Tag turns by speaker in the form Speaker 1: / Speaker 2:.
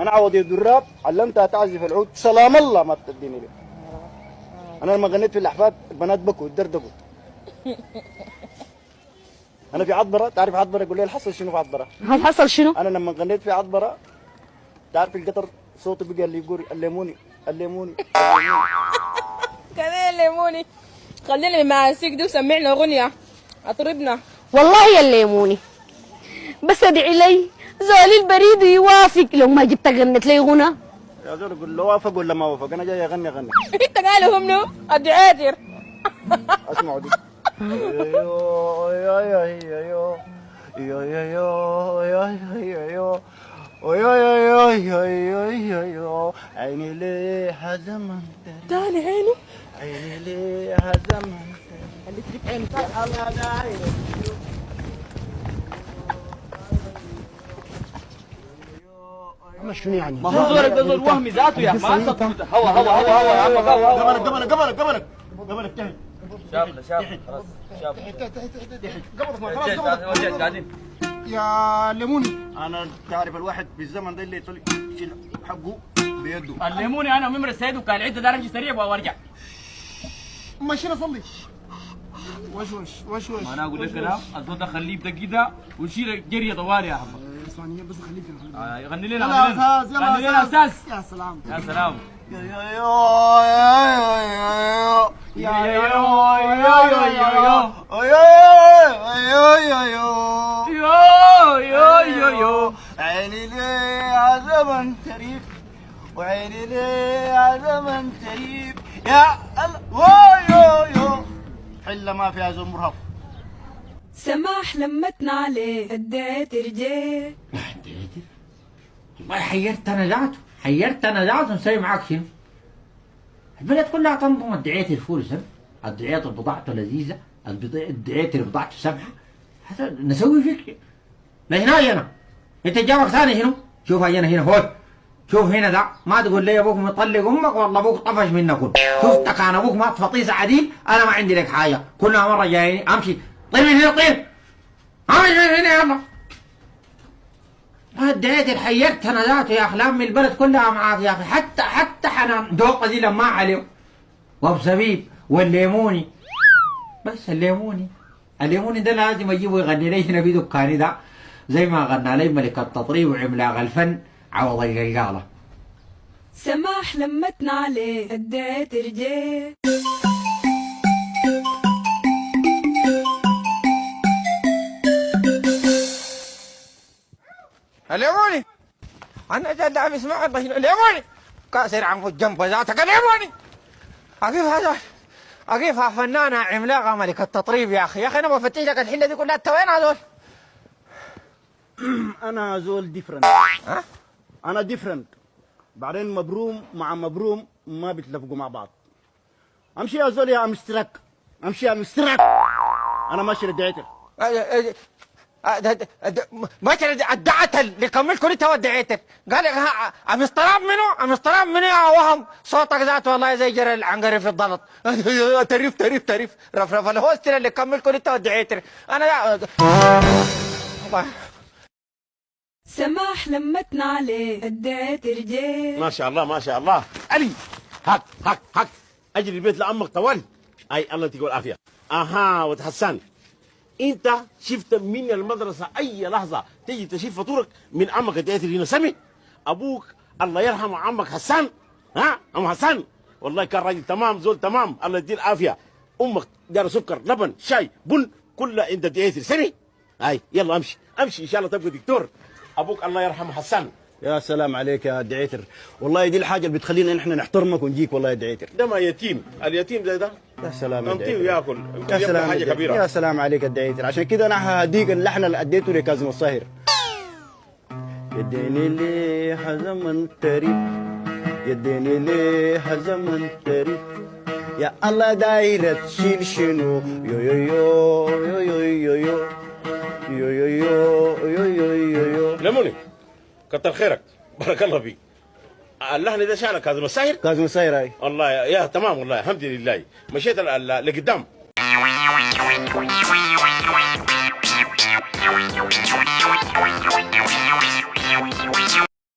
Speaker 1: انا عوض الدراب علمتها تعزف العود سلام الله ما تديني لي. انا لما غنيت في الاحفاد البنات بكوا يدردقوا. انا في عطبره، تعرف عطبره؟ يقول لي الحصل شنو في عطبره؟
Speaker 2: حصل شنو؟
Speaker 1: انا لما غنيت في عطبره تعرف القطر صوته بقى اللي يقول الليموني الليموني
Speaker 3: كده الليموني. خلينا ماسك دي وسمعنا اغنيه اطربنا.
Speaker 2: والله يا الليموني بس ادعي لي زول البريد يوافق لو ما جبت غنت لي غنى.
Speaker 1: يا زول يقول له وافق ولا ما وافق؟ انا جاي اغني اغني.
Speaker 3: انت قالوا منو؟ الدعاتر.
Speaker 1: اسمعوا دي. يو يا يا يا يا يا يا يا يا ويا يا يا يا يا يا يا عيني ليه زمن
Speaker 3: تاني عينه.
Speaker 1: عيني ليه زمن
Speaker 3: اللي تجيب عينه
Speaker 1: يا الله داير. شنو يعني؟
Speaker 4: ما هو زورك ده زول وهمي ذاته يا ما صدق. هوا يا عم
Speaker 1: قبلك تحت.
Speaker 4: شاب خلاص شاب
Speaker 1: قبلك ما خلاص
Speaker 4: قاعدين.
Speaker 1: يا ليموني انا تعرف الواحد بالزمن ده اللي يشيل حقه بيده.
Speaker 4: الليموني انا وممر السيد وكان عده دار امشي سريع وارجع.
Speaker 1: ماشيين اصلي. وش
Speaker 4: انا اقول لك كلام الزول ده خليه يبدا كده ويشيل جري طوالي يا حبه.
Speaker 1: ثانية بس خليك
Speaker 4: غني لنا
Speaker 1: يلا يا استاذ
Speaker 4: غني لنا استاذ.
Speaker 1: يا سلام
Speaker 4: يا سلام.
Speaker 1: يا يا يا يا يا عيني ليه زمن تريف وعيني ليه زمن تريف يا الله حلة ما فيها زول مرهف.
Speaker 5: سماح لمتنا عليه اديت رجال.
Speaker 6: والله حيرت انا ذاته نسوي معاك شنو؟ البلد كلها تنظم ادعيت الفول سم، ادعيت بضاعته لذيذه، ادعيت بضاعته سمحه، هذا نسوي فيك. لا هنا انا انت جابك ثاني شنو؟ شوف هنا هو شوف هنا ده ما تقول لي ابوك مطلق امك والله ابوك طفش منك. شفتك انا ابوك مات فطيس عديل، انا ما عندي لك حاجه، كلها مره جايني امشي طير من هنا طير امشي من هنا يلا. اديت حيرت انا ذاته يا اخي لم البلد كلها معاك يا اخي، حتى حنان دوقه دي لما عليه وابو سبيب والليموني. بس الليموني ده لازم اجيبه يغني لي هنا في دكاني ده زي ما غنى لي ملك التطريب وعملاق الفن عوض القلقاله.
Speaker 5: سماح لمتنا عليه اديت رجال.
Speaker 6: الليموني انا جد عم اسمع الليموني كاسر عن الجنب ذاتك الليموني. اقيفها فنانه عملاقه ملك التطريب يا اخي انا بفتش لك الحله دي كلها. انت وين هذول؟
Speaker 1: انا زول ديفرنت. انا ديفرنت. بعدين مبروم مع مبروم ما بيتلفقوا مع بعض. امشي يا زول يا امستراك امشي يا امستراك. انا ماشي للدعيتر.
Speaker 6: ماشي ادعت اللي كملت كل تو ادعيتك قال امستراب منو يا وهم صوتك ذاته والله زي جرى العنقري في الضلط. تريف رفرف الهوستر اللي كملت كل تو ادعيتك انا
Speaker 5: سماح لمتنا عليه اديت رجال.
Speaker 7: ما شاء الله علي هاك اجري البيت لامك طوال. اي الله يعطيك العافيه. اها وتحسن انت شفت من المدرسه اي لحظه تيجي تشيل فطورك من عمك الدياتر هنا سمي ابوك الله يرحمه عمك حسان. ام حسان والله كان راجل تمام زول تمام الله يديه العافيه. امك دار سكر لبن شاي بن كلها عند الدياتر سمي. هاي يلا امشي ان شاء الله تبقى دكتور. ابوك الله يرحمه حسان.
Speaker 1: يا سلام عليك يا دعيتر والله دي الحاجه اللي بتخلينا نحن نحترمك ونجيك والله يا دعيتر.
Speaker 7: ده ما يتيم اليتيم زي ده
Speaker 1: يا سلام يا
Speaker 7: يمتيه وياكل
Speaker 1: يا سلام
Speaker 7: حاجه كبيره.
Speaker 1: يا سلام عليك يا دعيتر عشان كده انا هديك اللحن اللي اديته لكاظم الصاهر. يديني ليه زمن تريف يديني ليه زمن تريف يا الله دايره تشيل شنو يو يو يو يو يو يو يو يو يو يو يو يو يو.
Speaker 7: لموني كتر خيرك بارك الله فيك. اللحن ده شعرك كاظم الصاهر؟
Speaker 1: كاظم الصاهر هاي
Speaker 7: والله يا تمام والله الحمد لله مشيت لقدام.